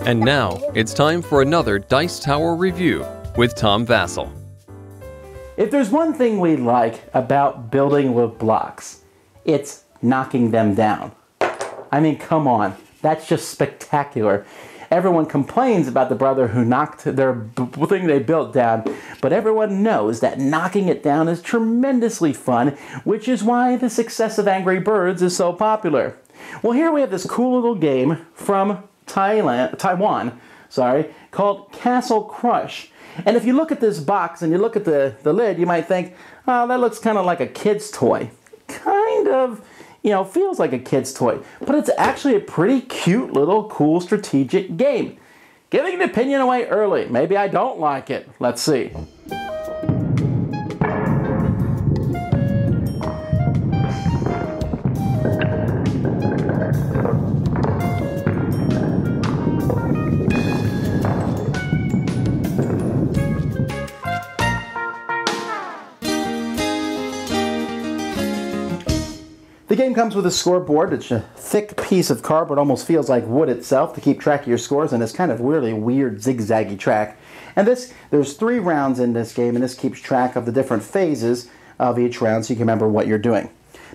And now, it's time for another Dice Tower review with Tom Vasel. If there's one thing we like about building with blocks, it's knocking them down. I mean, come on, that's just spectacular. Everyone complains about the brother who knocked their thing they built down, but everyone knows that knocking it down is tremendously fun, which is why the success of Angry Birds is so popular. Well, here we have this cool little game from Taiwan, called Castle Crush. And if you look at this box and you look at the lid, you might think, oh, that looks kind of like a kid's toy. Kind of, feels like a kid's toy. But it's actually a pretty cute little cool strategic game. Giving an opinion away early. Maybe I don't like it. Let's see. The game comes with a scoreboard. It's a thick piece of cardboard, almost feels like wood itself to keep track of your scores, and it's kind of really weird zigzaggy track. And there's 3 rounds in this game, and this keeps track of the different phases of each round so you can remember what you're doing.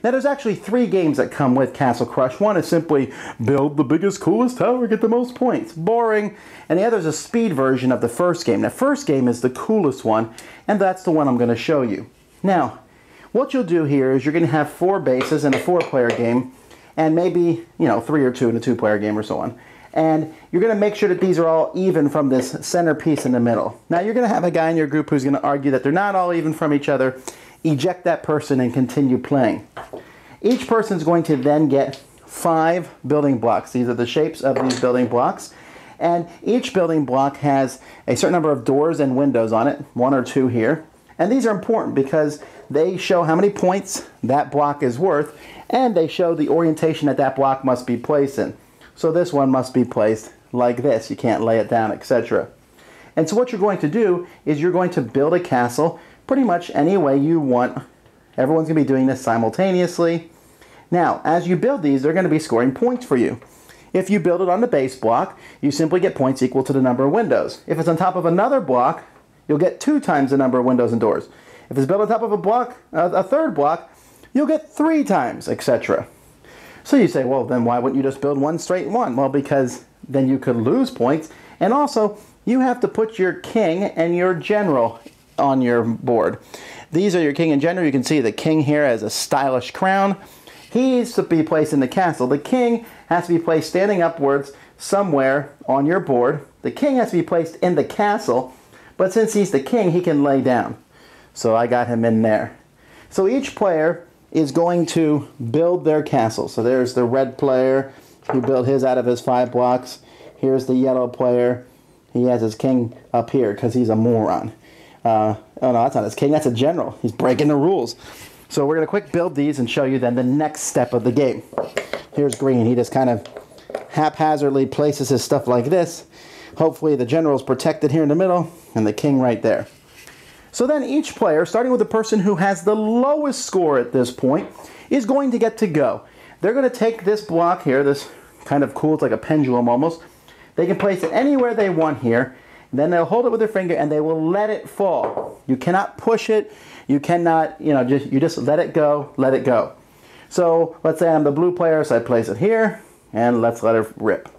Now there's actually 3 games that come with Castle Crush. One is simply build the biggest, coolest tower, get the most points. Boring. And the other is a speed version of the first game. The first game is the coolest one, and that's the one I'm going to show you. Now, what you'll do here is you're going to have 4 bases in a 4-player game, and maybe, 3 or 2 in a 2-player game or so on. And you're going to make sure that these are all even from this center piece in the middle. Now you're going to have a guy in your group who's going to argue that they're not all even from each other. Eject that person and continue playing. Each person is going to then get 5 building blocks. These are the shapes of these building blocks. And each building block has a certain number of doors and windows on it, 1 or 2 here. And these are important because they show how many points that block is worth, and they show the orientation that block must be placed in. So this one must be placed like this. You can't lay it down, etc. And so what you're going to do is you're going to build a castle pretty much any way you want. Everyone's going to be doing this simultaneously. Now, as you build these, they're going to be scoring points for you. If you build it on the base block, you simply get points equal to the number of windows. If it's on top of another block, you'll get 2 times the number of windows and doors. If it's built on top of a block, a third block, you'll get 3 times, etc. So you say, well, then why wouldn't you just build one straight one? Well, because then you could lose points. And also, you have to put your king and your general on your board. These are your king and general. You can see the king here has a stylish crown. He needs to be placed in the castle. The king has to be placed standing upwards somewhere on your board. The king has to be placed in the castle. But since he's the king, he can lay down. So I got him in there. So each player is going to build their castle. So there's the red player. He built his out of his 5 blocks. Here's the yellow player. He has his king up here because he's a moron. Oh no, that's not his king. That's a general. He's breaking the rules. So we're going to quick build these and show you then the next step of the game. Here's green. He just kind of haphazardly places his stuff like this. Hopefully the general's protected here in the middle and the king right there. So then each player, starting with the person who has the lowest score at this point, is going to get to go. They're going to take this block here, this kind of cool, it's like a pendulum almost. They can place it anywhere they want here. Then they'll hold it with their finger and they will let it fall. You cannot push it. You cannot, you just let it go, let it go. So let's say I'm the blue player, so I place it here, and let's let it rip.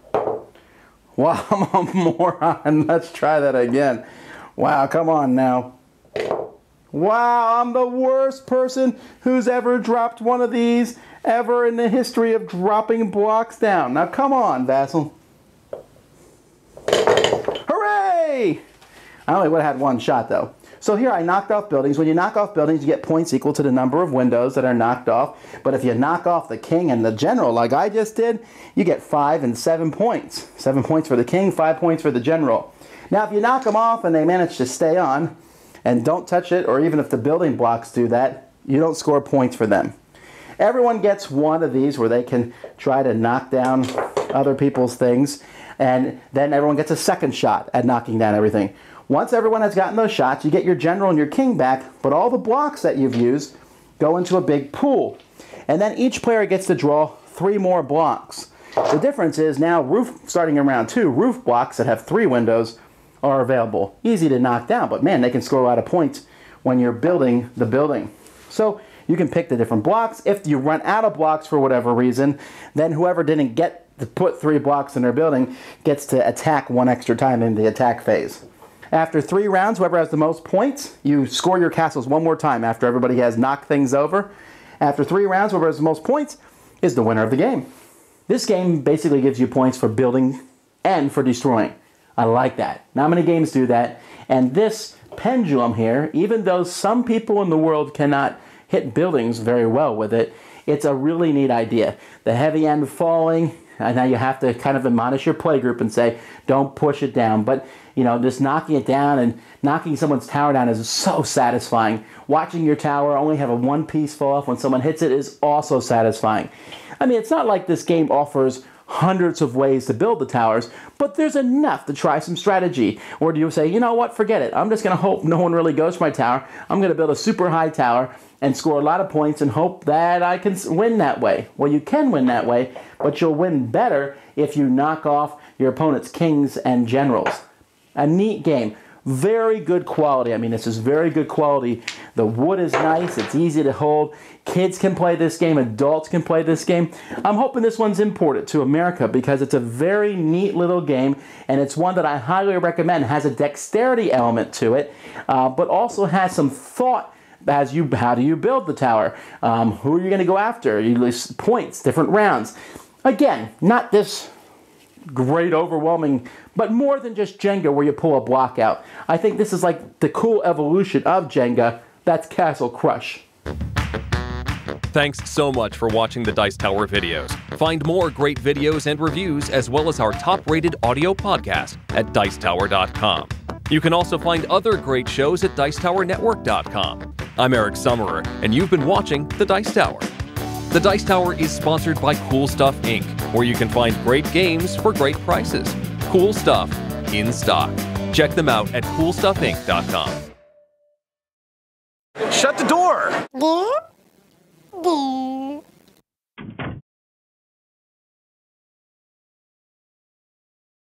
Wow, I'm a moron. Let's try that again. Wow, come on now. Wow, I'm the worst person who's ever dropped one of these ever in the history of dropping blocks down. Now come on, Vasel. Hooray! I only would have had 1 shot though. So here I knocked off buildings. When you knock off buildings, you get points equal to the number of windows that are knocked off. But if you knock off the king and the general like I just did, you get 5 and 7 points. 7 points for the king, 5 points for the general. Now if you knock them off and they manage to stay on, and don't touch it, or even if the building blocks do that, you don't score points for them. Everyone gets one of these where they can try to knock down other people's things, and then everyone gets a second shot at knocking down everything. Once everyone has gotten those shots, you get your general and your king back, but all the blocks that you've used go into a big pool. And then each player gets to draw 3 more blocks. The difference is now, starting in round 2, roof blocks that have 3 windows are available. Easy to knock down, but man, they can score a lot of points when you're building the building. So you can pick the different blocks. If you run out of blocks for whatever reason, then whoever didn't get to put 3 blocks in their building gets to attack 1 extra time in the attack phase. After 3 rounds, whoever has the most points, you score your castles 1 more time after everybody has knocked things over. After 3 rounds, whoever has the most points is the winner of the game. This game basically gives you points for building and for destroying. I like that. Not many games do that. And this pendulum here, even though some people in the world cannot hit buildings very well with it, it's a really neat idea. The heavy end falling, and now you have to kind of admonish your playgroup and say, don't push it down. But, you know, just knocking it down and knocking someone's tower down is so satisfying. Watching your tower only have a 1 piece fall off when someone hits it is also satisfying. I mean, it's not like this game offers hundreds of ways to build the towers, but there's enough to try some strategy. Or do you say, you know what, forget it. I'm just going to hope no one really goes for my tower. I'm going to build a super high tower and score a lot of points and hope that I can win that way. Well, you can win that way, but you'll win better if you knock off your opponent's kings and generals. A neat game. Very good quality. I mean, this is very good quality. The wood is nice. It's easy to hold. Kids can play this game. Adults can play this game. I'm hoping this one's imported to America because it's a very neat little game, and it's one that I highly recommend. It has a dexterity element to it, but also has some thought as how do you build the tower? Who are you going to go after? You list points, different rounds. Again, not this great, overwhelming, but more than just Jenga where you pull a block out. I think this is like the cool evolution of Jenga. That's Castle Crush. Thanks so much for watching the Dice Tower videos. Find more great videos and reviews as well as our top-rated audio podcast at Dicetower.com. You can also find other great shows at Dicetowernetwork.com. I'm Eric Summerer, and you've been watching The Dice Tower. The Dice Tower is sponsored by Cool Stuff Inc., where you can find great games for great prices. Cool stuff in stock. Check them out at CoolStuffInc.com. Shut the door!